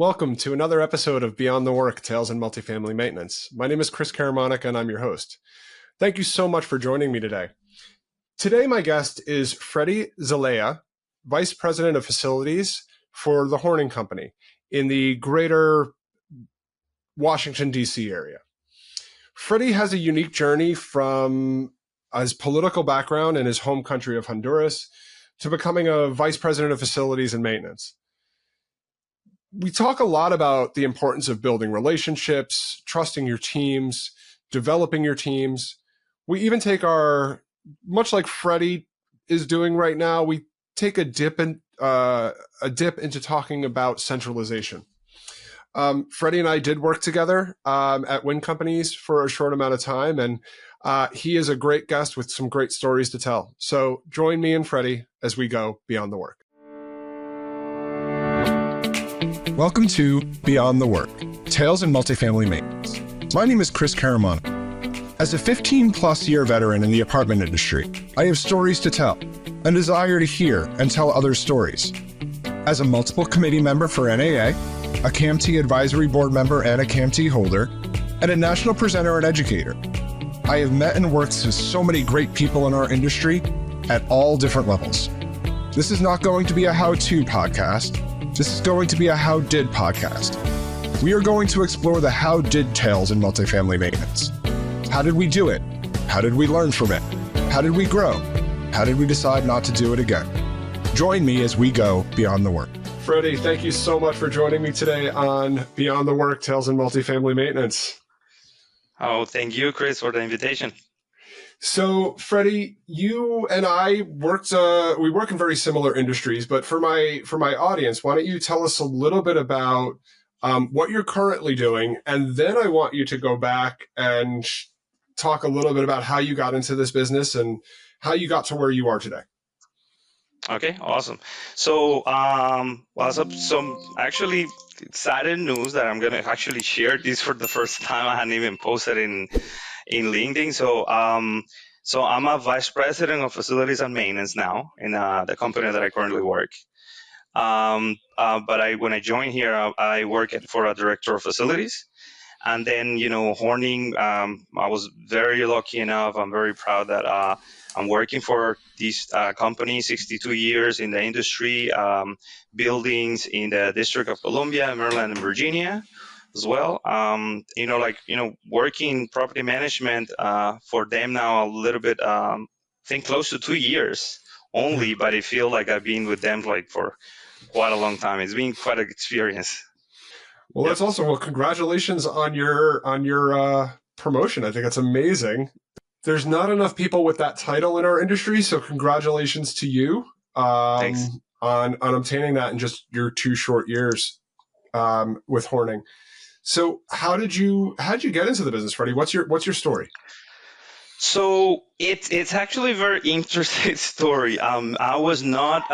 Welcome to another episode of Beyond the Work, Tales in Multifamily Maintenance. My name is Chris Karamonica and I'm your host. Thank you so much for joining me today. Today, my guest is Freddie Zelaya, Vice President of Facilities for the Horning Company in the greater Washington, D.C. area. Freddie has a unique journey from his political background in his home country of Honduras to becoming a Vice President of Facilities and Maintenance. We talk a lot about the importance of building relationships, trusting your teams, developing your teams. We even take much like Freddie is doing right now, we take a dip into talking about centralization. Freddie and I did work together at wind companies for a short amount of time, and he is a great guest with some great stories to tell. So join me and Freddie as we go beyond the work. Welcome to Beyond the Work, Tales in Multifamily Maintenance. My name is Chris Karamonica. As a 15-plus year veteran in the apartment industry, I have stories to tell, a desire to hear and tell others' stories. As a multiple committee member for NAA, a CAMT advisory board member and a CAMT holder, and a national presenter and educator, I have met and worked with so many great people in our industry at all different levels. This is not going to be a how-to podcast. This is going to be a how did podcast. We are going to explore the how did tales in multifamily maintenance. How did we do it? How did we learn from it? How did we grow? How did we decide not to do it again? Join me as we go beyond the work. Freddie, thank you so much for joining me today on Beyond the Work, Tales in Multifamily Maintenance. Oh, thank you, Chris, for the invitation. So, Freddie, you and I we work in very similar industries, but for my audience, why don't you tell us a little bit about what you're currently doing, and then I want you to go back and talk a little bit about how you got into this business and how you got to where you are today. Okay, awesome. So, some actually exciting news that I'm going to actually share this for the first time. I hadn't even posted in LinkedIn. So I'm a vice president of facilities and maintenance now in the company that I currently work. But when I joined here, I work for a director of facilities. And then, Horning, I was very lucky enough. I'm very proud that I'm working for this company, 62 years in the industry, buildings in the District of Columbia, Maryland, and Virginia as well. Working property management for them now a little bit, I think close to 2 years only, but I feel like I've been with them for quite a long time. It's been quite an experience. Well, that's awesome. Well, congratulations on your promotion. I think that's amazing. There's not enough people with that title in our industry, so congratulations to you on obtaining that in just your 2 short years with Horning. So how'd you get into the business, Freddie? What's your story? So it's actually a very interesting story. I was not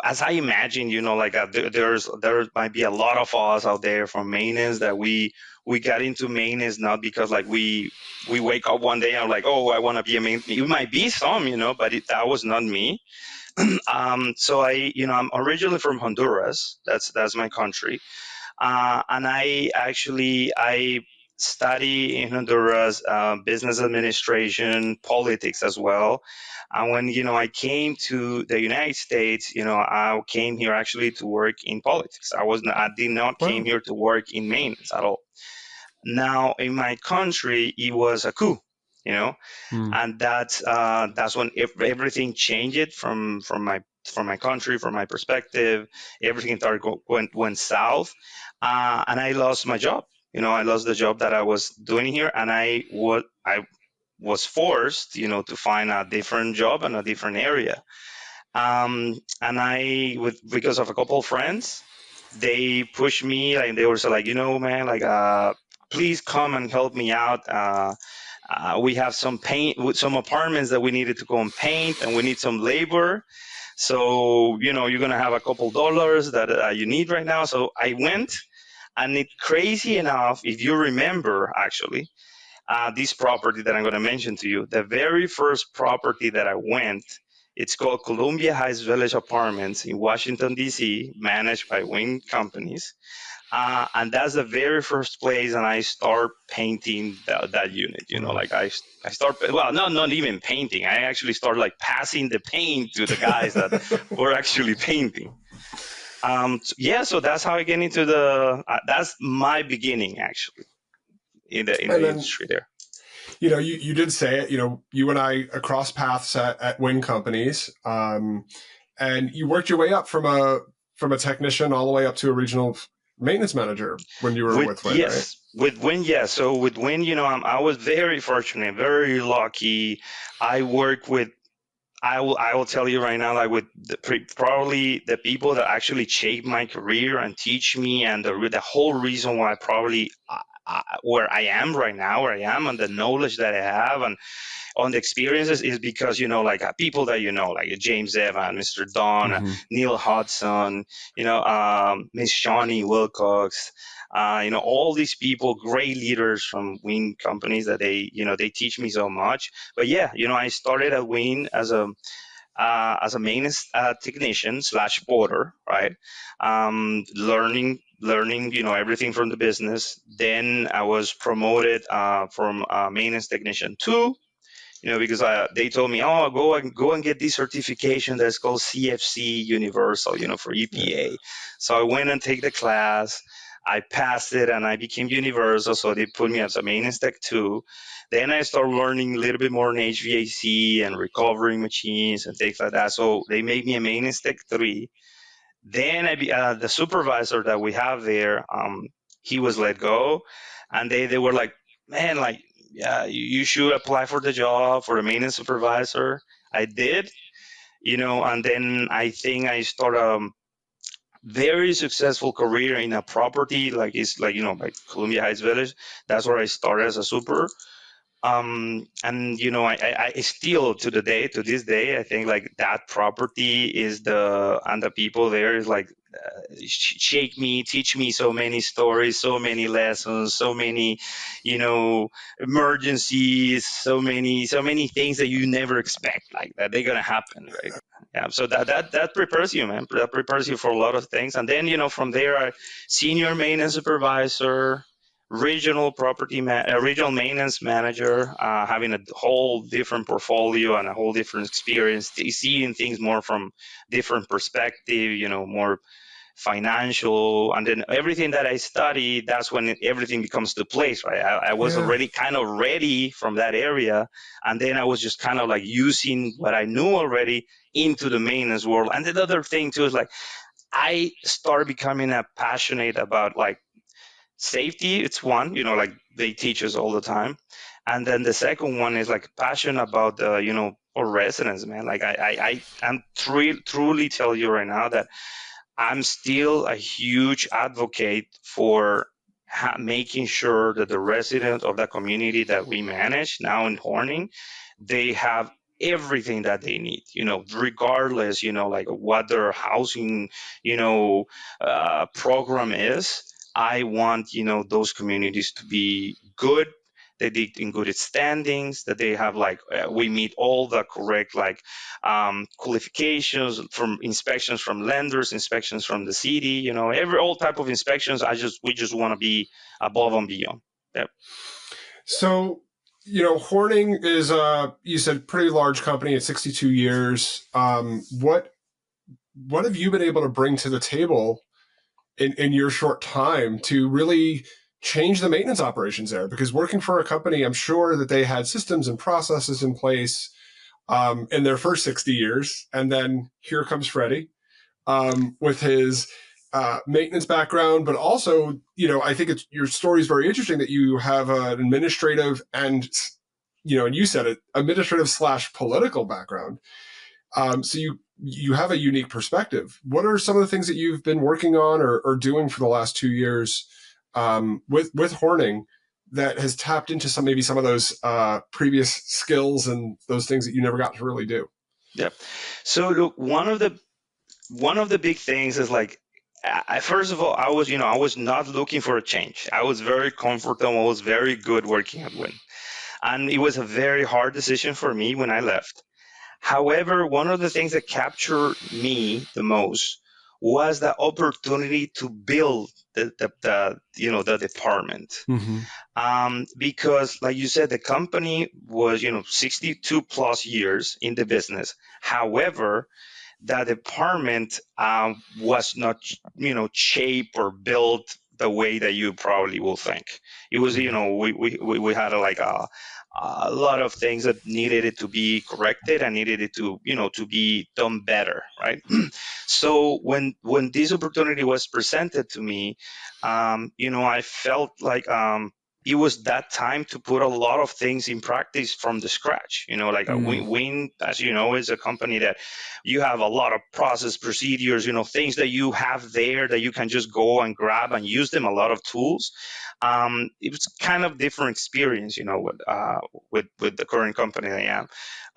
as I imagined. There might be a lot of us out there from maintenance that we got into maintenance not because we wake up one day and I'm like, oh, I want to be a maintenance. It might be some, but that was not me. So I'm originally from Honduras. That's my country, and I study in Honduras, business administration, politics as well. And when, I came to the United States, I came here actually to work in politics. I did not came here to work in maintenance at all. Now, in my country, it was a coup, and that's when everything changed from my country, from my perspective. Everything started went south, and I lost my job. I lost the job that I was doing here, and I was forced, to find a different job in a different area. And because of a couple of friends, they pushed me, and they were so man, please come and help me out. We have some apartments that we needed to go and paint, and we need some labor. So, you're going to have a couple dollars that you need right now. So I went. And it's crazy enough, if you remember, actually, this property that I'm going to mention to you, the very first property that I went, It's called Columbia Heights Village Apartments in Washington, D.C., managed by Wing Companies. And that's the very first place, and I start painting that unit. Wow. Like I start, well, not even painting. I actually start like passing the paint to the guys that were actually painting. Yeah, so that's how I get into that's my beginning actually in And the then, industry there. you did say it, you and I across paths at Wing Companies, and you worked your way up from a technician all the way up to a regional maintenance manager when you were with Win, right? With Win, yes. So with Win, I was very fortunate, very lucky. I work with I will tell you right now, like with probably the people that actually shaped my career and teach me, and the whole reason why probably where I am right now, where I am, and the knowledge that I have, and on the experiences is because like people that like James Evan, Mr. Don, Mm-hmm. Neil Hudson, Miss Shawnee Wilcox, all these people, great leaders from Wing Companies that they teach me so much. But yeah, I started at Wing as a maintenance technician slash porter, right? Learning, everything from the business. Then I was promoted from maintenance technician two, because they told me, oh, go and get this certification that's called CFC Universal, for Yeah. EPA. So I went and take the class. I passed it and I became universal. So they put me as a maintenance tech two. Then I started learning a little bit more in HVAC and recovering machines and things like that. So they made me a maintenance tech three. Then the supervisor that we have there, he was let go, and they were like, man, like, yeah, you should apply for the job for a maintenance supervisor. I did, and then I think I started a very successful career in a property like it's like like Columbia Heights Village. That's where I started as a super. And I still to this day, I think like that property is the people there is like shake me, teach me so many stories, so many lessons, so many, emergencies, so many things that you never expect like that they're gonna happen, right? Yeah, so that prepares you, man. That prepares you for a lot of things, and then from there, I senior maintenance supervisor, regional maintenance manager, having a whole different portfolio and a whole different experience, seeing things more from different perspective, more financial, and then everything that I study, that's when everything becomes the place, right? I was Yeah. already kind of ready from that area, and then I was just kind of like using what I knew already into the maintenance world. And the other thing too is like I started becoming a passionate about like safety. It's one, like they teach us all the time, and then the second one is like passion about the for residents, man. Like I'm truly tell you right now that I'm still a huge advocate for making sure that the residents of the community that we manage now in Horning, they have everything that they need, regardless, like what their housing, you know, program is. I want, those communities to be good, that they in good standings, that they have like, we meet all the correct like qualifications from inspections from lenders, inspections from the city, every all type of inspections. We just want to be above and beyond. Yep. So, Horning is you said pretty large company at 62 years. What have you been able to bring to the table in your short time to really change the maintenance operations there? Because working for a company, I'm sure that they had systems and processes in place in their first 60 years. And then here comes Freddie with his maintenance background, but also, I think your story is very interesting that you have an administrative and, and you said it, administrative slash political background. So you have a unique perspective. What are some of the things that you've been working on or doing for the last 2 years with Horning that has tapped into maybe some of those previous skills and those things that you never got to really do? Yep. So look, one of the big things is like, first of all, I was not looking for a change. I was very comfortable. I was very good working at Win, and it was a very hard decision for me when I left. However, one of the things that captured me the most was the opportunity to build the department. Mm-hmm. Because like you said, the company was 62 plus years in the business. However, that department was not shaped or built the way that you probably will think. It was, Mm-hmm. we had a lot of things that needed it to be corrected and needed it to to be done better, right? So when this opportunity was presented to me, I felt like it was that time to put a lot of things in practice from the scratch. Like Mm. Win, as you know, is a company that you have a lot of process procedures, things that you have there that you can just go and grab and use them, a lot of tools. It was kind of different experience, with the current company I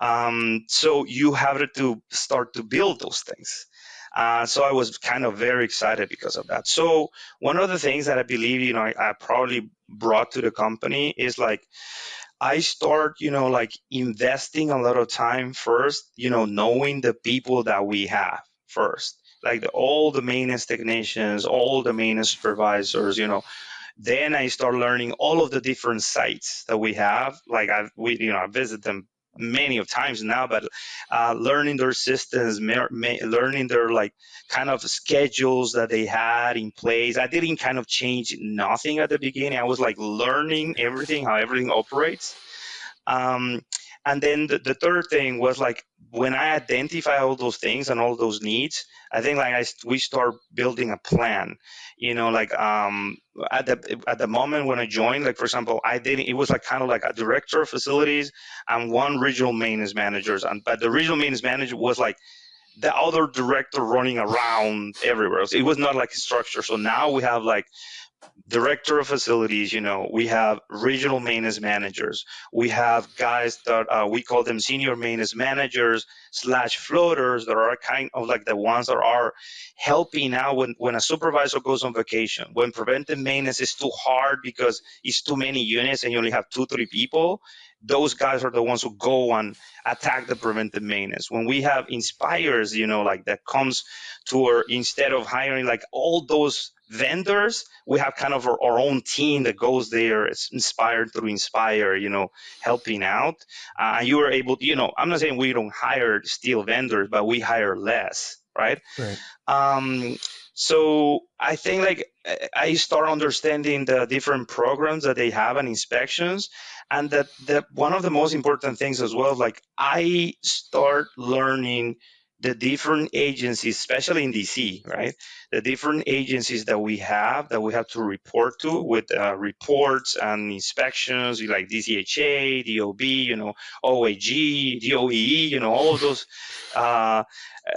am. So you have to start to build those things. So I was kind of very excited because of that. So one of the things that I believe, I probably brought to the company is like I start, like investing a lot of time first, knowing the people that we have first, like all the maintenance technicians, all the maintenance supervisors, then I start learning all of the different sites that we have. Like I visit them many of times now, but learning their systems, learning their like kind of schedules that they had in place. I didn't kind of change nothing at the beginning. I was like learning everything, how everything operates. Um, and then the third thing was like when I identify all those things and all those needs, I think like we start building a plan. Like at the moment when I joined, like for example, I didn't. It was like kind of like a director of facilities and one regional maintenance managers, and but the regional maintenance manager was like the other director running around everywhere. So it was not like a structure. So now we have like director of facilities, we have regional maintenance managers, we have guys that we call them senior maintenance managers slash floaters that are kind of like the ones that are helping out when a supervisor goes on vacation, when preventive maintenance is too hard because it's too many units and you only have 2 3 people. Those guys are the ones who go and attack the preventive maintenance. When we have inspires, like that comes to our, instead of hiring like all those vendors, we have kind of our own team that goes there. It's inspired through Inspire, helping out. And you are able to, I'm not saying we don't hire steel vendors, but we hire less, right? Right. Um, so I think like I start understanding the different programs that they have and inspections, and that one of the most important things as well, like I start learning the different agencies, especially in DC, right? The different agencies that we have to report to with reports and inspections, like DCHA, DOB, OAG, DOEE, all of those uh,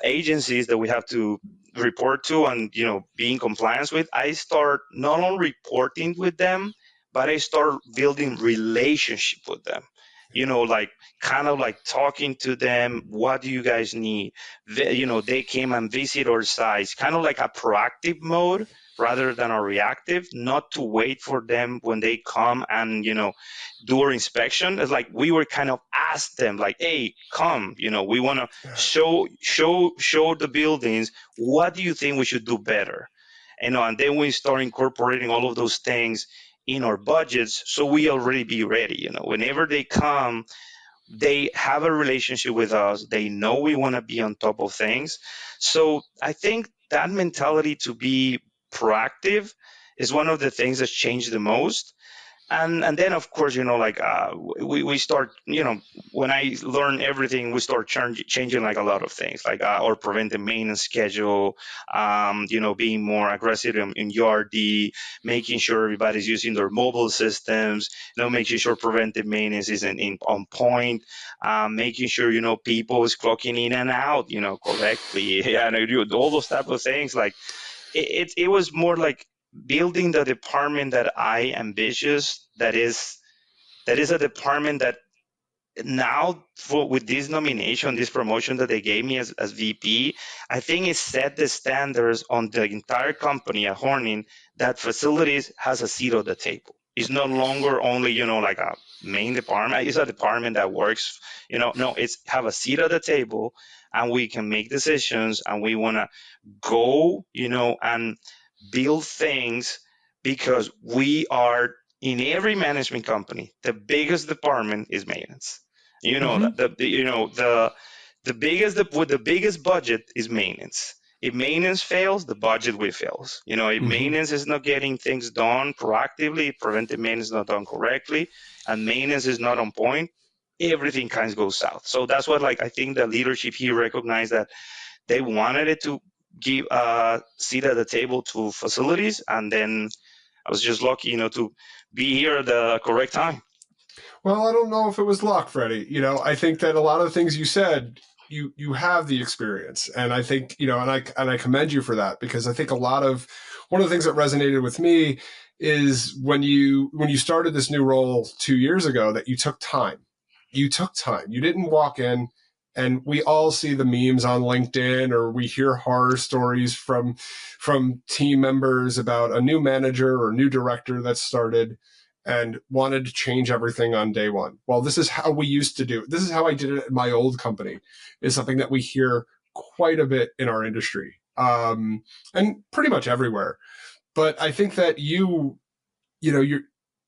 agencies that we have to report to and be in compliance with. I start not only reporting with them, but I start building relationship with them. Like kind of like talking to them. What do you guys need? They came and visit our sites, kind of like a proactive mode rather than a reactive. Not to wait for them when they come and do our inspection. It's like we were kind of asked them like, hey, come, we want to show the buildings. What do you think we should do better? And then we start incorporating all of those things in our budgets, so we already be ready. Whenever they come, they have a relationship with us. They know we want to be on top of things. So I think that mentality to be proactive is one of the things that's changed the most. And then of course like we start when I learn everything, we start changing like a lot of things, like our preventive maintenance schedule, being more aggressive in YRD, making sure everybody's using their mobile systems, making sure preventive maintenance is on point, making sure people is clocking in and out correctly. Yeah, and all those type of things. Like it was more like building the department that I ambitious. That is a department that now with this nomination, this promotion that they gave me as VP, I think it set the standards on the entire company at Horning that facilities has a seat at the table. It's no longer only, like a main department. It's a department that works, no, it's have a seat at the table, and we can make decisions, and we want to go, and build things, because we are in every management company, the biggest department is maintenance. You know Hmm. that the biggest with the biggest budget is maintenance. If maintenance fails, the budget will fails. If Hmm. maintenance is not getting things done proactively, if preventive maintenance is not done correctly, and maintenance is not on point, everything kind of goes south. So that's what, like, I think the leadership here recognized that they wanted it to give a seat at the table to facilities, and then I was just lucky, to be here at the correct time. Well, I don't know if it was luck, Freddie. I think that a lot of the things you said, you have the experience, and I think and I commend you for that, because I think one of the things that resonated with me is when you started this new role 2 years ago, that you took time. You took time. You didn't walk in. And we all see the memes on LinkedIn, or we hear horror stories from team members about a new manager or new director that started and wanted to change everything on day one. Well, this is how we used to do it. This is how I did it at my old company, is something that we hear quite a bit in our industry, and pretty much everywhere. But I think that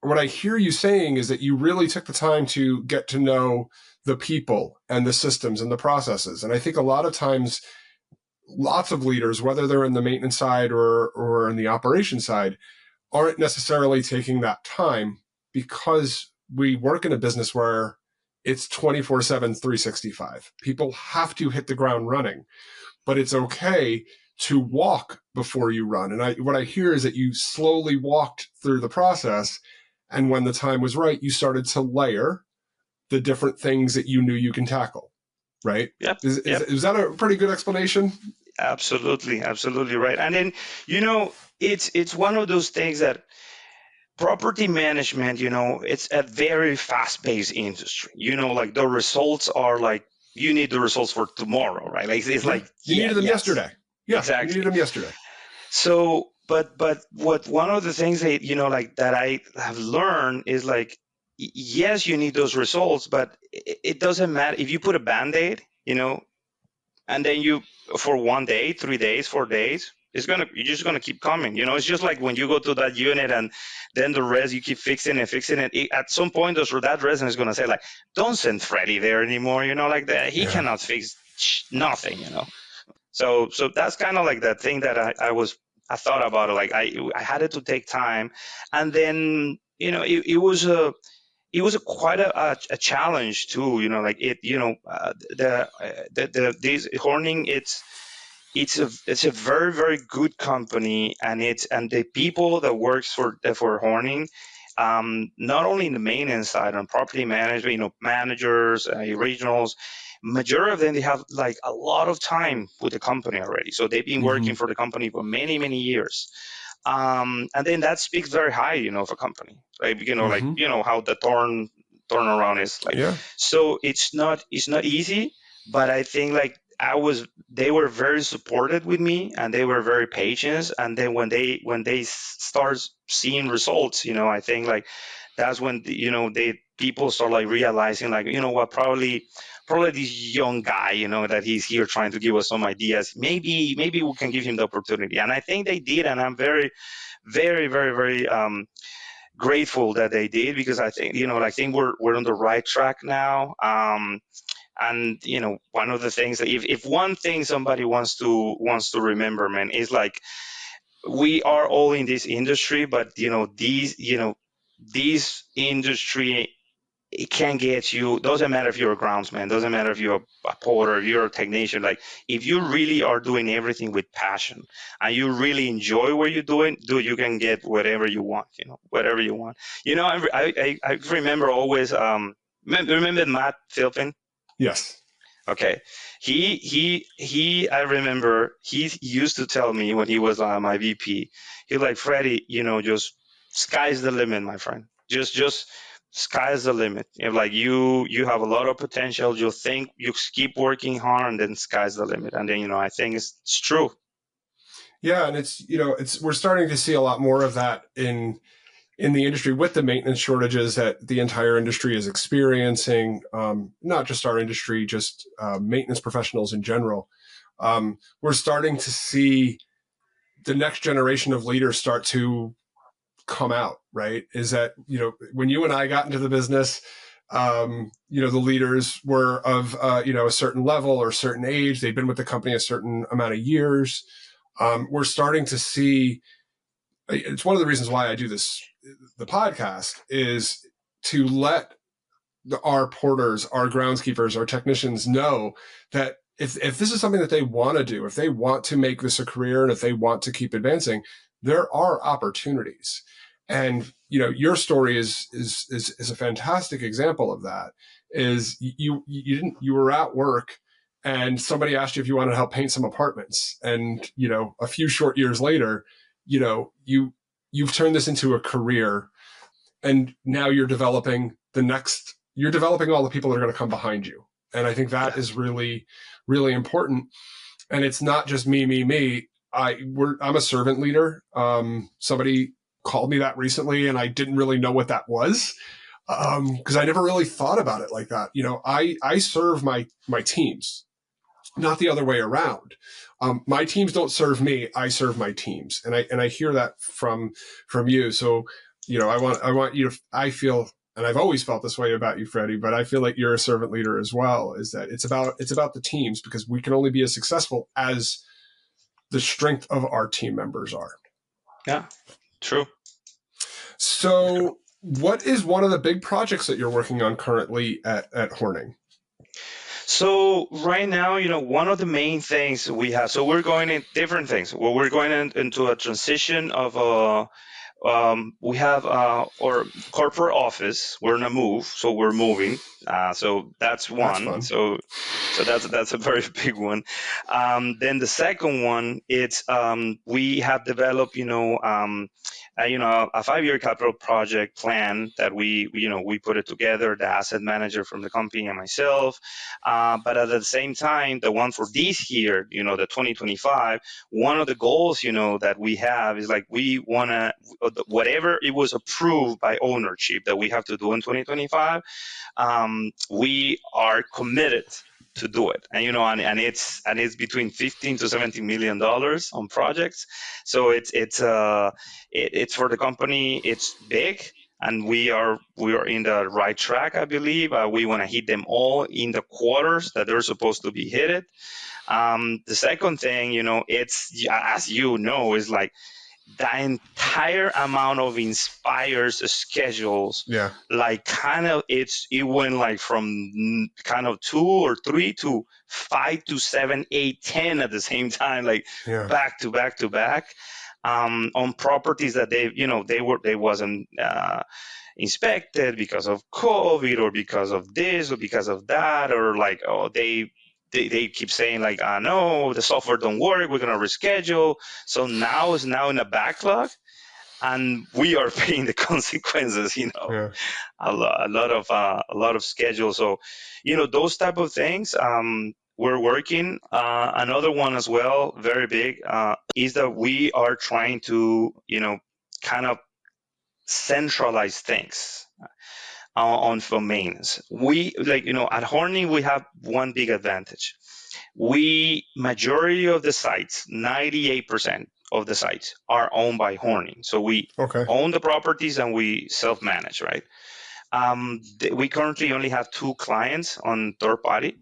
what I hear you saying is that you really took the time to get to know the people and the systems and the processes. And I think a lot of times, lots of leaders, whether they're in the maintenance side or in the operation side, aren't necessarily taking that time, because we work in a business where it's 24/7, 365. People have to hit the ground running, but it's okay to walk before you run. And what I hear is that you slowly walked through the process. And when the time was right, you started to layer the different things that you knew you can tackle. Right? Yep, yep. Is that a pretty good explanation? Absolutely, absolutely right. And then, it's one of those things that property management, it's a very fast-paced industry. Like the results are like, you need the results for tomorrow, right? Like it's Yeah. like, You yeah, needed them yes, yesterday. Yeah. You needed exactly. them yesterday. So, but what one of the things that, like that I have learned is like, yes, you need those results, but it doesn't matter if you put a band-aid, and then you, for one day, 3 days, 4 days, you're just gonna keep coming. It's just like when you go to that unit, and then the rest you keep fixing and fixing it. At some point, that resident is gonna say like, "Don't send Freddie there anymore." Like that, he Yeah. cannot fix nothing. So that's kind of like that thing that I thought about it. Like I had it to take time, and then it was quite a challenge too. Like it, the this Horning, it's a very, very good company, and the people that works for Horning, not only in the maintenance side, on property management, managers, regionals, majority of them, they have like a lot of time with the company already, so they've been Mm-hmm. working for the company for many, many years. And then that speaks very high, of a company, right? Like Mm-hmm. how the turnaround is like. Yeah. So it's not easy, but I think like they were very supportive with me, and they were very patient. And then when they start seeing results, I think like that's when they people start like realizing like, what, probably this young guy, that he's here trying to give us some ideas. Maybe we can give him the opportunity. And I think they did, and I'm very, very, very, very grateful that they did, because I think we're on the right track now. And one of the things that, if one thing somebody wants to remember, man, is like, we are all in this industry, but these industry, it can get you. Doesn't matter if you're a groundsman, doesn't matter if you're a porter, you're a technician. Like, if you really are doing everything with passion, and you really enjoy what you're doing, dude, you can get whatever you want. Whatever you want. I remember always. Remember Matt Philpin? Yes. Okay. He I remember he used to tell me when he was my VP, he like, Freddie, just sky's the limit, my friend. Just sky's the limit. Like, you have a lot of potential. You think, you keep working hard, and then sky's the limit. And then, I think it's true. Yeah, and it's we're starting to see a lot more of that in the industry with the maintenance shortages that the entire industry is experiencing, not just our industry, just maintenance professionals in general. We're starting to see the next generation of leaders start to come out, right? Is that, when you and I got into the business, the leaders were of, a certain level or a certain age. They'd been with the company a certain amount of years. We're starting to see, it's one of the reasons why I do the podcast, is to let our porters, our groundskeepers, our technicians know that if this is something that they want to do, if they want to make this a career, and if they want to keep advancing, there are opportunities. And your story is a fantastic example of that. Is you were at work and somebody asked you if you wanted to help paint some apartments, and a few short years later, you've turned this into a career, and now you're developing all the people that are going to come behind you. And I think that is really, really important. And it's not just me. I'm a servant leader. Somebody called me that recently, and I didn't really know what that was, because I never really thought about it like that. I serve my teams, not the other way around. My teams don't serve me; I serve my teams, and I hear that from you. So, I want you to. I feel, and I've always felt this way about you, Freddie, but I feel like you're a servant leader as well. Is that it's about the teams, because we can only be as successful as the strength of our team members are. Yeah, true. So, what is one of the big projects that you're working on currently at Horning? So right now, one of the main things we have, so we're going in different things. Well, we're going into a transition of we have our corporate office. We're in a move, so we're moving. So that's one. That's fun. So that's a very big one. Then the second one, it's we have developed, a 5-year capital project plan that we put it together, the asset manager from the company and myself. But at the same time, the one for this year, the 2025, one of the goals, that we have is like we want to, whatever it was approved by ownership that we have to do in 2025, we are committed to do it, and it's between 15 to 17 million dollars on projects. So it's for the company. It's big, and we are in the right track, I believe. We want to hit them all in the quarters that they're supposed to be hit. The second thing, it's, as is like the entire amount of Inspire's schedules. Yeah. Like it went like from kind of 2 or 3 to 5 to 7, 8, 10 at the same time, like back to back to back, on properties that they wasn't inspected because of COVID, or because of this, or because of that, or like, they keep saying like, no, the software don't work, we're going to reschedule. So now it's in a backlog, and we are paying the consequences, a lot of schedules. So, those type of things, we're working. Another one as well, very big, is that we are trying to, kind of centralize things on for maintenance. We, at Horning, we have one big advantage. Majority of the sites, 98% of the sites, are owned by Horning. So we own the properties and we self-manage, right? We currently only have 2 clients on third party.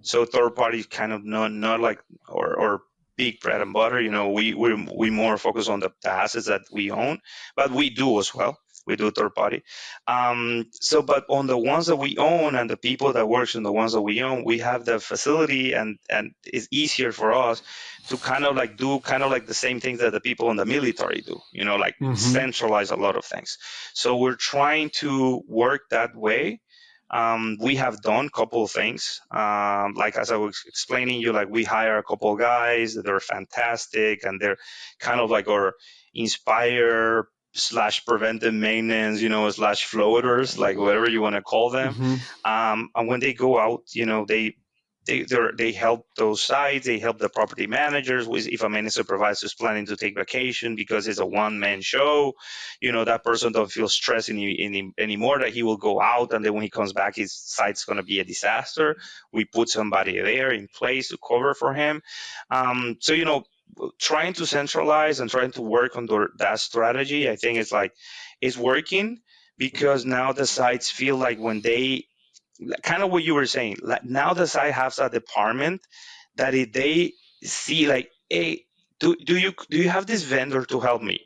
So third party is kind of not like or big bread and butter. We more focus on the assets that we own, but we do as well. We do third party. But on the ones that we own and the people that works in the ones that we own, we have the facility, and it's easier for us to kind of like do kind of like the same things that the people in the military do, centralize a lot of things. So we're trying to work that way. We have done a couple of things. Like as I was explaining you, like we hire a couple of guys that are fantastic, and they're kind of like our Inspire / preventive maintenance, / floaters, like whatever you want to call them. And when they go out, they help those sites. They help the property managers with if a maintenance supervisor is planning to take vacation because it's a one-man show. That person don't feel stressed anymore that he will go out and then when he comes back, his site's going to be a disaster. We put somebody there in place to cover for him. So trying to centralize and trying to work on that strategy, I think it's working because now the sites feel like when they kind of what you were saying. Like now the site has a department that if they see like, hey, do you have this vendor to help me?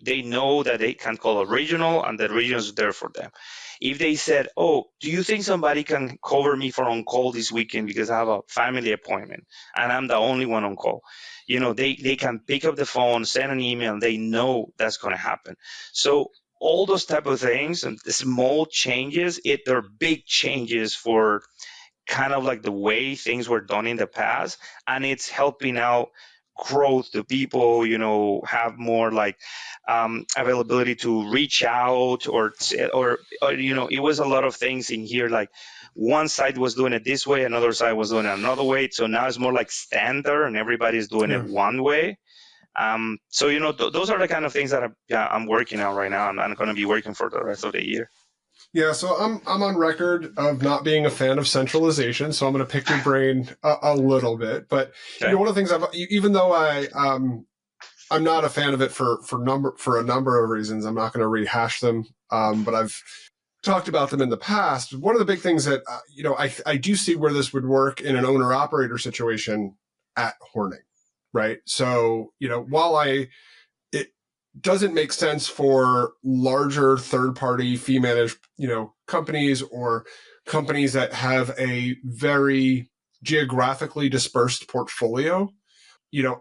They know that they can call a regional and the regional is there for them. If they said, oh, do you think somebody can cover me for on call this weekend because I have a family appointment and I'm the only one on call? They can pick up the phone, send an email, and they know that's going to happen. So all those type of things and the small changes, they're big changes for kind of like the way things were done in the past, and it's helping out growth. The people have more like availability to reach out or it was a lot of things in here, like one side was doing it this way, another side was doing it another way, so now it's more like standard and everybody's doing it Yeah. one way. So those are the kind of things that I'm working on right now, and I'm going to be working for the rest of the year. Yeah, so I'm on record of not being a fan of centralization, so I'm going to pick your brain a little bit. But Okay. one of the things even though I'm not a fan of it for a number of reasons, I'm not going to rehash them. But I've talked about them in the past. One of the big things that I do see where this would work in an owner operator situation at Horning, right? So while it doesn't make sense for larger third-party fee-managed, companies or companies that have a very geographically dispersed portfolio.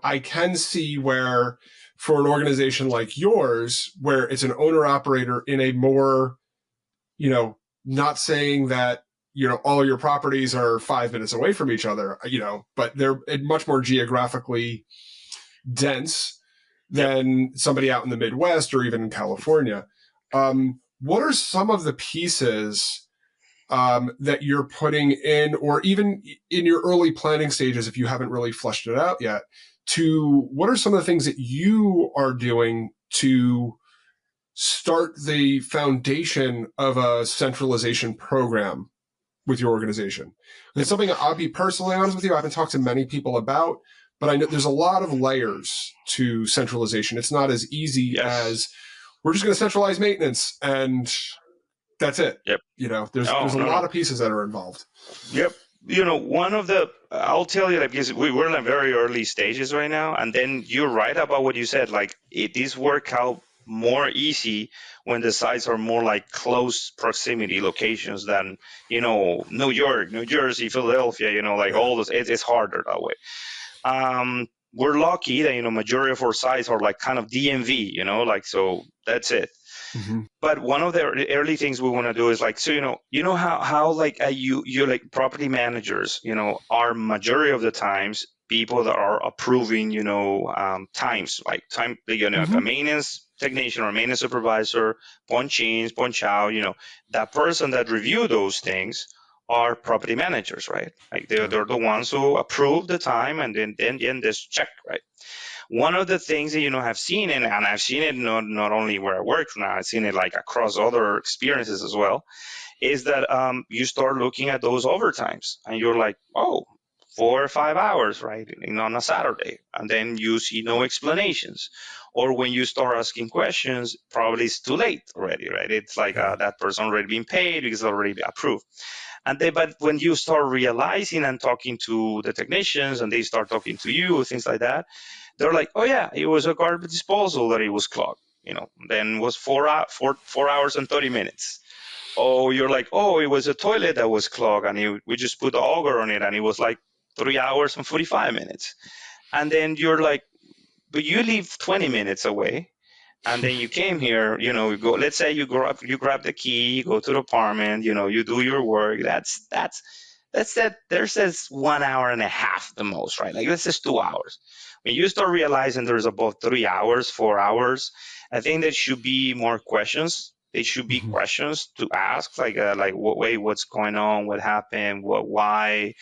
I can see where for an organization like yours, where it's an owner-operator in a more, not saying that, all your properties are 5 minutes away from each other, but they're much more geographically dense than somebody out in the Midwest or even in California. What are some of the pieces that you're putting in, or even in your early planning stages, if you haven't really fleshed it out yet, what are some of the things that you are doing to start the foundation of a centralization program with your organization? It's something I'll be personally honest with you, I haven't talked to many people about, but I know there's a lot of layers to centralization. It's not as easy as we're just going to centralize maintenance and that's it. Yep. There's a lot of pieces that are involved. Yep. I'll tell you, like, because we're in the very early stages right now, and then you're right about what you said. Like, these work out more easy when the sites are more like close proximity locations than, New York, New Jersey, Philadelphia, like all those. It's harder that way. We're lucky that, majority of our sites are like kind of DMV, like, so that's it. Mm-hmm. But one of the early things we want to do is like, so how like you like property managers, are majority of the times people that are approving, times like time, Mm-hmm. a maintenance technician or maintenance supervisor, punch in, punch out, that person that review those things are property managers, right? Like they're the ones who approve the time and then this check, right? One of the things that have seen, and I've seen it not only where I work now, I've seen it like across other experiences as well, is that you start looking at those overtimes and you're like, oh, 4 or 5 hours, right, on a Saturday, and then you see no explanations. Or when you start asking questions, probably it's too late already, right? It's like that person already been paid because it's already approved. But when you start realizing and talking to the technicians and they start talking to you, things like that, they're like, oh yeah, it was a garbage disposal that it was clogged. Then it was 4 hours and 30 minutes. Oh, you're like, oh, it was a toilet that was clogged and we just put the auger on it and it was like 3 hours and 45 minutes. And then you're like, but you live 20 minutes away. And then you came here, you go, let's say you grab the key, you go to the apartment, you do your work. That's that. There's this 1 hour and a half the most, right? Like this is 2 hours. When you start realizing there's about 3 hours, 4 hours, I think there should be more questions They should be Mhm. questions to ask, like wait, what's going on? What happened? Why?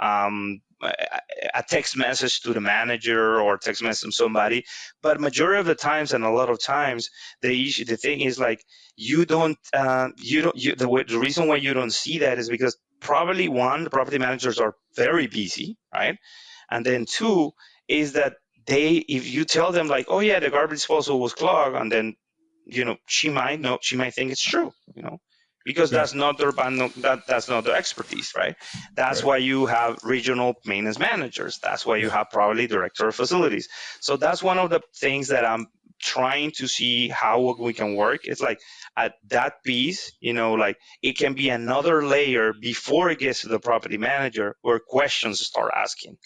A text message to the manager or text message to somebody. But majority of the times, and a lot of times, the thing is like the reason why you don't see that is because probably one, the property managers are very busy, right? And then two is that if you tell them like, oh yeah, the garbage disposal was clogged, and then she might think it's true, because Yeah. that's not their expertise, right? That's Right. why you have regional maintenance managers. That's why you Yeah. have probably director of facilities. So that's one of the things that I'm trying to see how we can work. It's like at that piece, like it can be another layer before it gets to the property manager where questions start asking.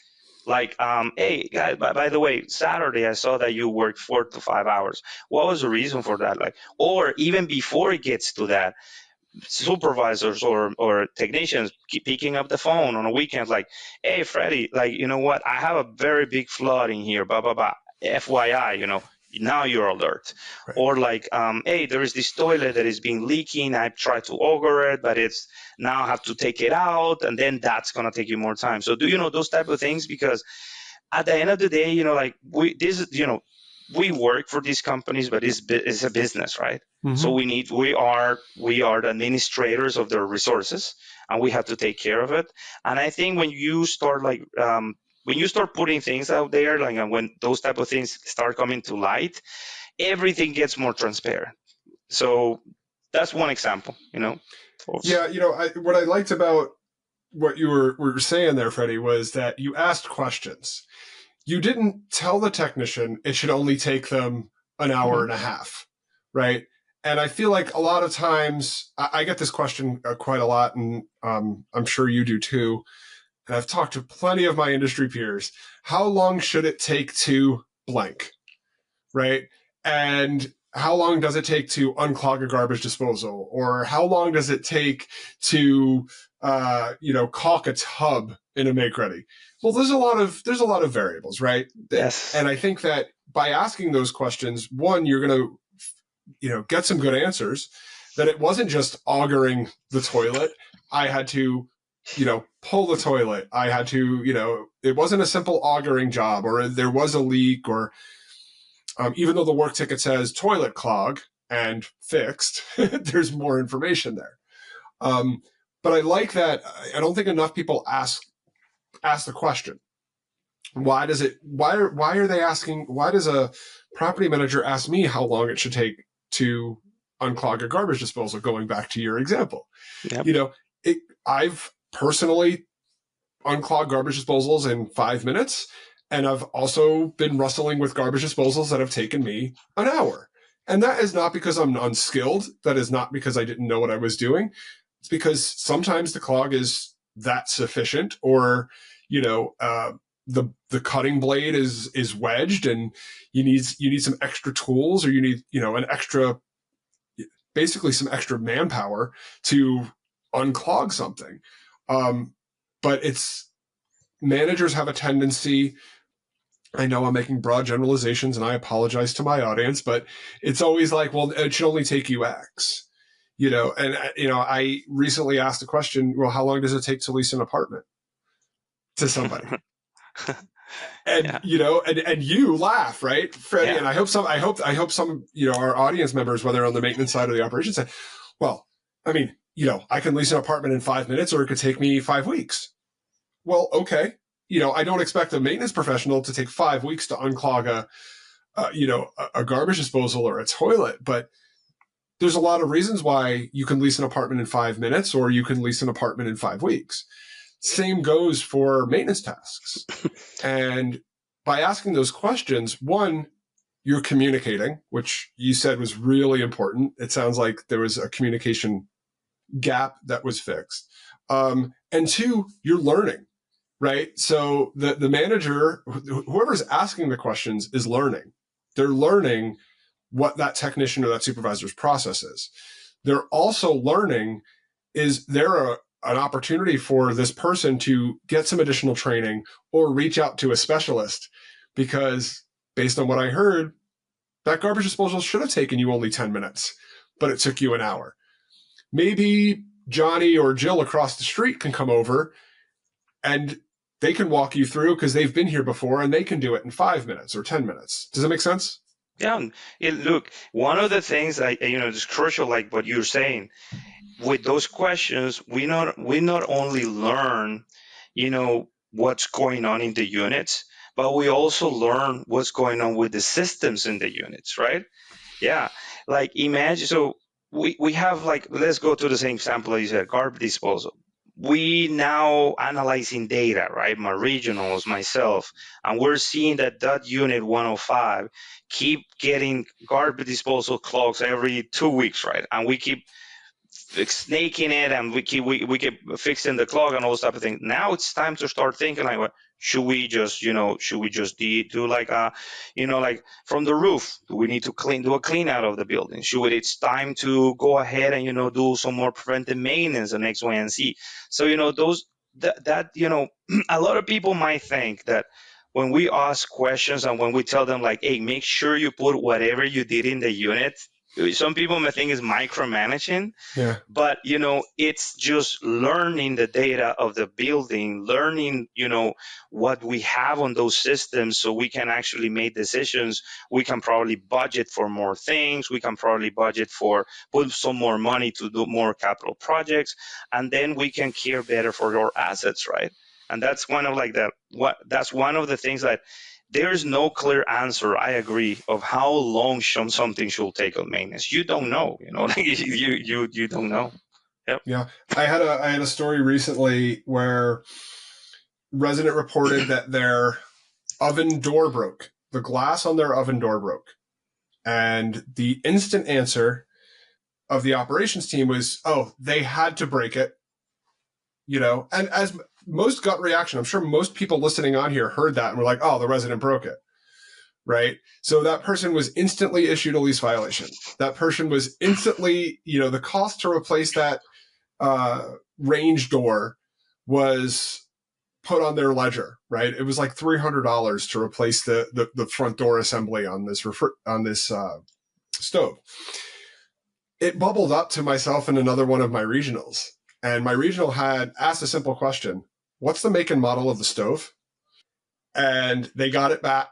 Like, hey, guys, by the way, Saturday I saw that you worked 4 to 5 hours. What was the reason for that? Like, or even before it gets to that, supervisors or technicians keep picking up the phone on a weekend, like, hey, Freddie, like, you know what? I have a very big flood in here, blah, blah, blah. FYI, now you're alert. Right. Or like, hey, there is this toilet that is being leaking. I tried to auger it, but it's now I have to take it out. And then that's going to take you more time. So do you know those type of things? Because at the end of the day, like we work for these companies, but it's a business, right? So Hmm. we are the administrators of their resources, and we have to take care of it. And I think when you start putting things out there, like, and when those type of things start coming to light, everything gets more transparent. So that's one example, of- Yeah. What I liked about what you were saying there, Freddie, was that you asked questions. You didn't tell the technician it should only take them an hour Mhm. and a half, right? And I feel like a lot of times I get this question quite a lot, and I'm sure you do too. And I've talked to plenty of my industry peers. How long should it take to blank, right? And how long does it take to unclog a garbage disposal? Or how long does it take to, caulk a tub in a make ready? Well, there's a lot of variables, right? Yes. And I think that by asking those questions, one, you're going to, get some good answers. That it wasn't just augering the toilet. I had to, pull the toilet. I had to, it wasn't a simple augering job, or there was a leak, or even though the work ticket says toilet clog and fixed, there's more information there. Um, but I like that. I don't think enough people ask the question. Why are they asking? Why does a property manager ask me how long it should take to unclog a garbage disposal? Going back to your example, Yep. you know, I've personally unclogged garbage disposals in 5 minutes. And I've also been wrestling with garbage disposals that have taken me an hour. And that is not because I'm unskilled. That is not because I didn't know what I was doing. It's because sometimes the clog is that sufficient, or, you know, the cutting blade is wedged, and you need some extra tools, or you need, an extra, basically some extra manpower to unclog something. Um, but it's managers have a tendency, I know I'm making broad generalizations and I apologize to my audience, but it's always like, well, it should only take you X, and, I recently asked the question, well, how long does it take to lease an apartment to somebody? And, Yeah. and you laugh, right, Freddie? Yeah. And I hope some, our audience members, whether on the maintenance side or the operations side, well, I mean, I can lease an apartment in 5 minutes, or it could take me 5 weeks. Well, okay. I don't expect a maintenance professional to take 5 weeks to unclog a garbage disposal or a toilet, but there's a lot of reasons why you can lease an apartment in 5 minutes, or you can lease an apartment in 5 weeks. Same goes for maintenance tasks. And by asking those questions, one, you're communicating, which you said was really important. It sounds like there was a communication gap that was fixed. And two, you're learning, right? So the manager, whoever's asking the questions, is learning. They're learning what that technician or that supervisor's process is. They're also learning, is there an opportunity for this person to get some additional training or reach out to a specialist? Because based on what I heard, that garbage disposal should have taken you only 10 minutes. but it took you an hour. Maybe Johnny or Jill across the street can come over and they can walk you through because they've been here before and they can do it in 5 minutes or 10 minutes. Does that make sense? Yeah. Look, one of the things is crucial, like what you're saying, with those questions, we not only learn, what's going on in the units, but we also learn what's going on with the systems in the units, right? Yeah. Like imagine, so we have, like, let's go to the same sample as you said, garbage disposal. We now analyzing data, right? My regionals, myself, and we're seeing that unit 105 keep getting garbage disposal clogs every 2 weeks, right? And we keep snaking it, and we keep fixing the clog and all those type of things. Now it's time to start thinking like, what should we just do like like from the roof? Do we need to do a clean out of the building? It's time to go ahead and do some more preventive maintenance and X, Y, and Z. So those that a lot of people might think that when we ask questions and when we tell them like, hey, make sure you put whatever you did in the unit, some people may think is micromanaging, Yeah. but it's just learning the data of the building, learning what we have on those systems, so we can actually make decisions. We can probably budget for more things, we can probably budget for put some more money to do more capital projects, and then we can care better for our assets, right? And that's one of like that what that's one of the things that there's no clear answer, I agree, of how long something should take on maintenance. You don't know, like you don't know. Yep. Yeah. I had a story recently where resident reported that their oven door broke. The glass on their oven door broke. And the instant answer of the operations team was, oh, they had to break it. And as most gut reaction, I'm sure most people listening on here heard that and were like, oh, the resident broke it. Right. So that person was instantly issued a lease violation. That person was instantly, the cost to replace that range door was put on their ledger, right? It was like $300 to replace the front door assembly on this stove. It bubbled up to myself and another one of my regionals. And my regional had asked a simple question: what's the make and model of the stove? And they got it back.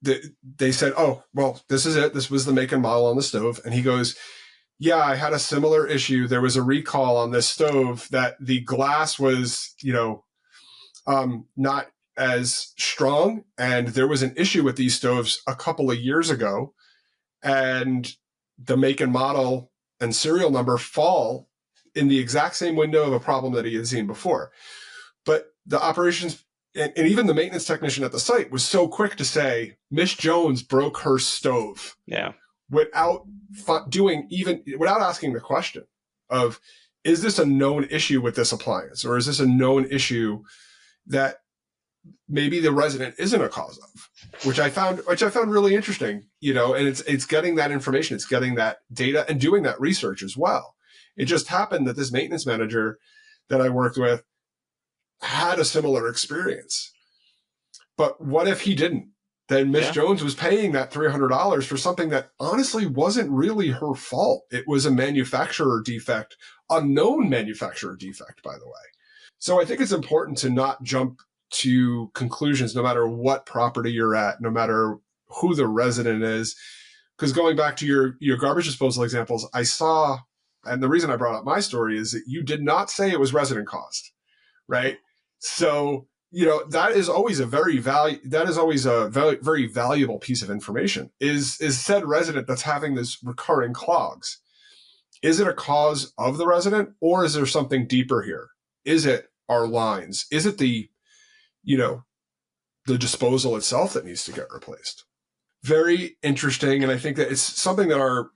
They said, oh, well, this is it. This was the make and model on the stove. And he goes, yeah, I had a similar issue. There was a recall on this stove that the glass was, not as strong. And there was an issue with these stoves a couple of years ago. And the make and model and serial number fall in the exact same window of a problem that he had seen before. But the operations and even the maintenance technician at the site was so quick to say, Miss Jones broke her stove. Yeah. Without asking the question of, is this a known issue with this appliance, or is this a known issue that maybe the resident isn't a cause of, which I found really interesting, and it's getting that information, it's getting that data and doing that research as well. It just happened that this maintenance manager that I worked with had a similar experience. But what if he didn't? Then Miss Jones was paying that $300 for something that honestly wasn't really her fault. It was a manufacturer defect, a known manufacturer defect, by the way. So I think it's important to not jump to conclusions, no matter what property you're at, no matter who the resident is. Because going back to your garbage disposal examples, I saw, and the reason I brought up my story is that you did not say it was resident caused, right? So that is always a very very valuable piece of information. Is said resident that's having this recurring clogs, is it a cause of the resident, or is there something deeper here? Is it our lines? Is it the disposal itself that needs to get replaced? Very interesting, and I think that it's something that our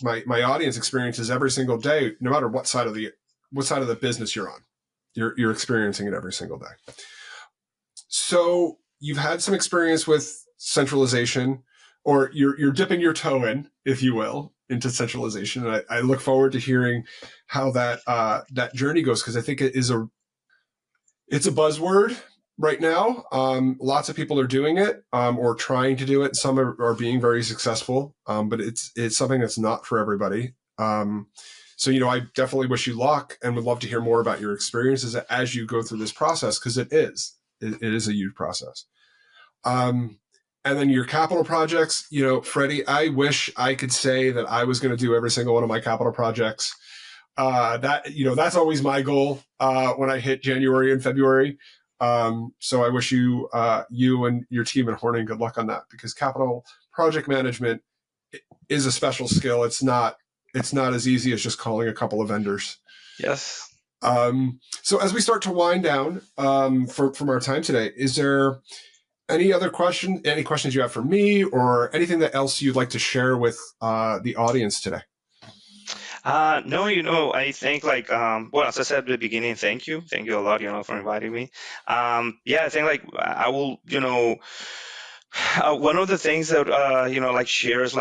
my audience experiences every single day, no matter what side of the business you're on. You're experiencing it every single day. So you've had some experience with centralization, or you're dipping your toe in, if you will, into centralization. And I look forward to hearing how that journey goes, because I think it's a buzzword, right now. Lots of people are doing it or trying to do it. Some are being very successful, but it's something that's not for everybody. So, I definitely wish you luck and would love to hear more about your experiences as you go through this process, because it is a huge process. Um, and then your capital projects, Freddie, I wish I could say that I was going to do every single one of my capital projects. That's always my goal when I hit January and February. So I wish you and your team at Horning good luck on that, because capital project management is a special skill. It's not as easy as just calling a couple of vendors. Yes. So as we start to wind down from our time today, is there any questions you have for me, or anything that else you'd like to share with the audience today? No, I think well, as I said at the beginning, thank you a lot, for inviting me. Yeah, I think I will, one of the things that shares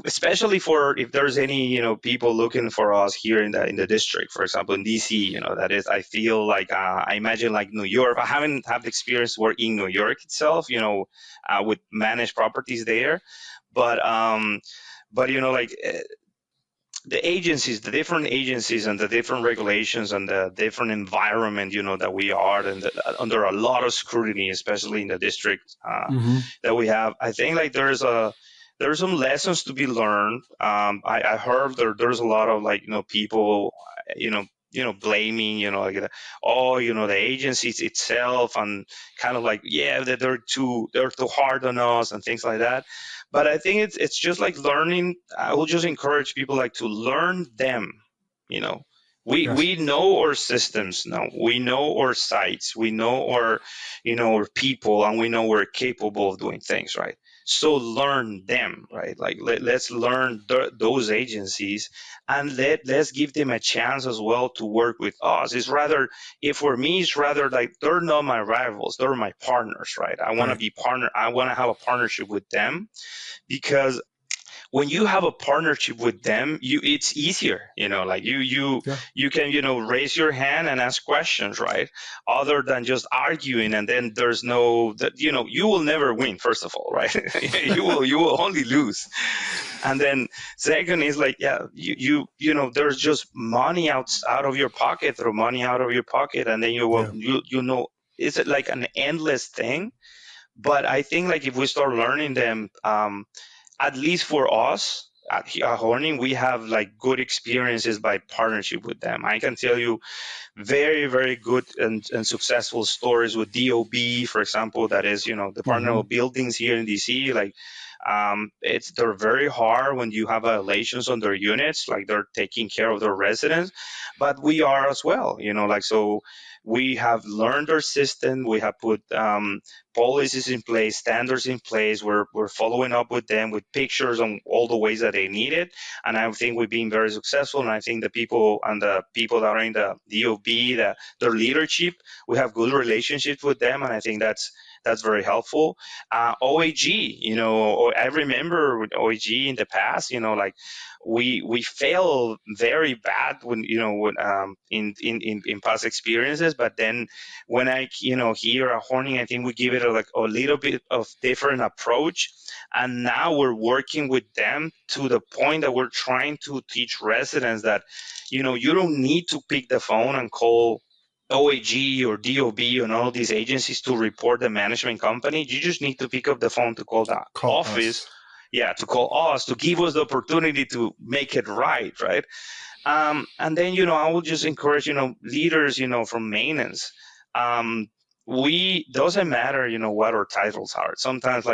especially for if there's any people looking for us here in the district, for example in DC, that is, I feel I imagine like New York. I haven't had the experience working in New York itself, with managed properties there, but the agencies, the different agencies, and the different regulations and the different environment, that we are and under a lot of scrutiny, especially in the district that we have. I think there's some lessons to be learned. I heard there's a lot of people, blaming, the agencies itself, and kind of yeah, that they're too hard on us and things like that. But I think it's just like learning. I will just encourage people to learn them. You know, Yes. we know our systems now. We know our sites. We know our people, and we know we're capable of doing things right. So learn them, right? Let's learn those agencies, and let's give them a chance as well to work with us. It's rather, if for me, it's rather like they're not my rivals, they're my partners, right? I want to Right. be partner. I want to have a partnership with them, because when you have a partnership with them, it's easier, Yeah. you can raise your hand and ask questions, right? Other than just arguing, and then there's no that you will never win, first of all, right? You will only lose. And then second is yeah, there's just money out of your pocket, throw money out of your pocket, and then Yeah. it's like an endless thing. But I think if we start learning them, at least for us at Horning, we have good experiences by partnership with them. I can tell you very, very good and successful stories with DOB, for example, that is, Department Mm-hmm. of Buildings here in DC. They're very hard when you have violations on their units, they're taking care of their residents, but we are as well, so we have learned our system. We have put policies in place, standards in place. We're following up with them with pictures on all the ways that they need it. And I think we've been very successful. And I think the people that are in the DOB, their leadership, we have good relationships with them. And I think that's very helpful. OAG, I remember with OAG in the past, we fail very bad in past experiences. But then when I here at Horning, I think we give it a little bit of different approach, and now we're working with them to the point that we're trying to teach residents that you don't need to pick the phone and call OAG or DOB and all these agencies to report the management company. You just need to pick up the phone to call the Call office. us. Yeah, to call us, to give us the opportunity to make it right, right? And then, I will just encourage, leaders, from maintenance. We doesn't matter, what our titles are. Sometimes,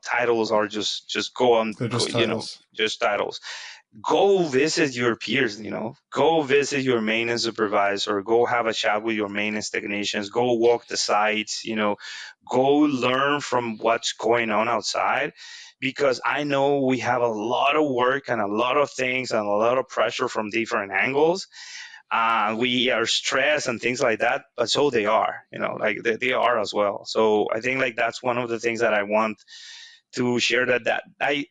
titles are just go on, They're go, just titles. just titles. Go visit your peers, go visit your maintenance supervisor, go have a chat with your maintenance technicians, go walk the sites, go learn from what's going on outside, because I know we have a lot of work and a lot of things and a lot of pressure from different angles. We are stressed and things like that, but so they are, they are as well. So I think that's one of the things that I want to share, that I,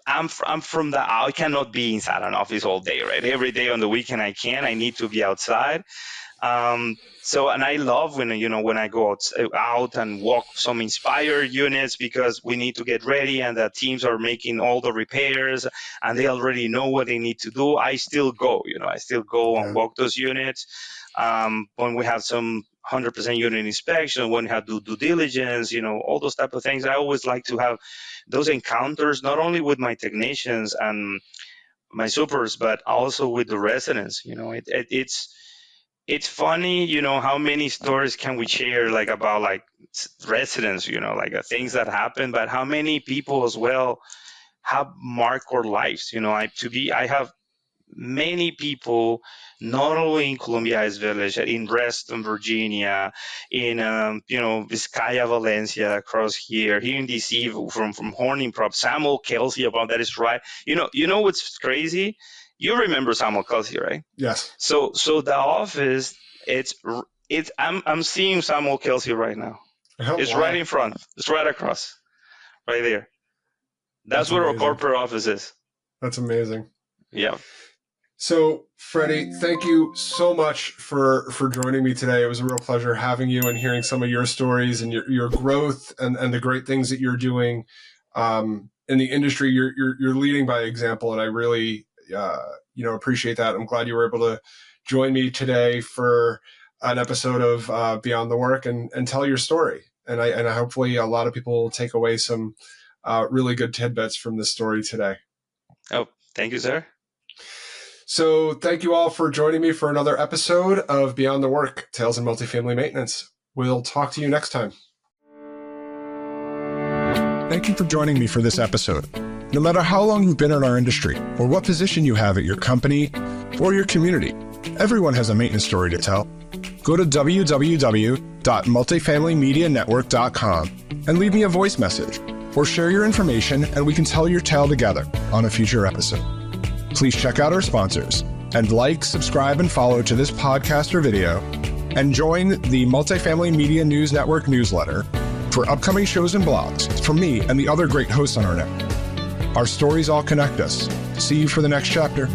I'm from the, I cannot be inside an office all day, right? Every day on the weekend I need to be outside. So, and I love when, when I go out and walk some inspired units, because we need to get ready and the teams are making all the repairs and they already know what they need to do. I still go, I still go and Yeah. walk those units. When we have some 100% unit inspection, when we have due diligence, all those type of things. I always like to have those encounters, not only with my technicians and my supers, but also with the residents. It's funny, how many stories can we share, like about like residents, like things that happen, but how many people as well have marked our lives. I have many people, not only in Columbia Heights Village, in Reston, Virginia, in Vizcaya, Valencia, across here in DC, from Horning Prop, Samuel Kelsey, about that is right. What's crazy? You remember Samuel Kelsey, right? Yes. So the office, I'm seeing Samuel Kelsey right now. Oh, It's wow. right in front. It's right across, right there. That's where amazing. our corporate office is. That's amazing. Yeah. So, Freddie, thank you so much for joining me today. It was a real pleasure having you and hearing some of your stories and your growth and the great things that you're doing in the industry. You're leading by example, and I really appreciate that. I'm glad you were able to join me today for an episode of Beyond the Work and tell your story. And I hopefully a lot of people will take away some really good tidbits from this story today. Oh, thank you, sir. So thank you all for joining me for another episode of Beyond the Work, Tales in Multifamily Maintenance. We'll talk to you next time. Thank you for joining me for this episode. No matter how long you've been in our industry or what position you have at your company or your community, everyone has a maintenance story to tell. Go to www.multifamilymedianetwork.com and leave me a voice message or share your information, and we can tell your tale together on a future episode. Please check out our sponsors and like, subscribe, and follow to this podcast or video, and join the Multifamily Media News Network newsletter for upcoming shows and blogs from me and the other great hosts on our network. Our stories all connect us. See you for the next chapter.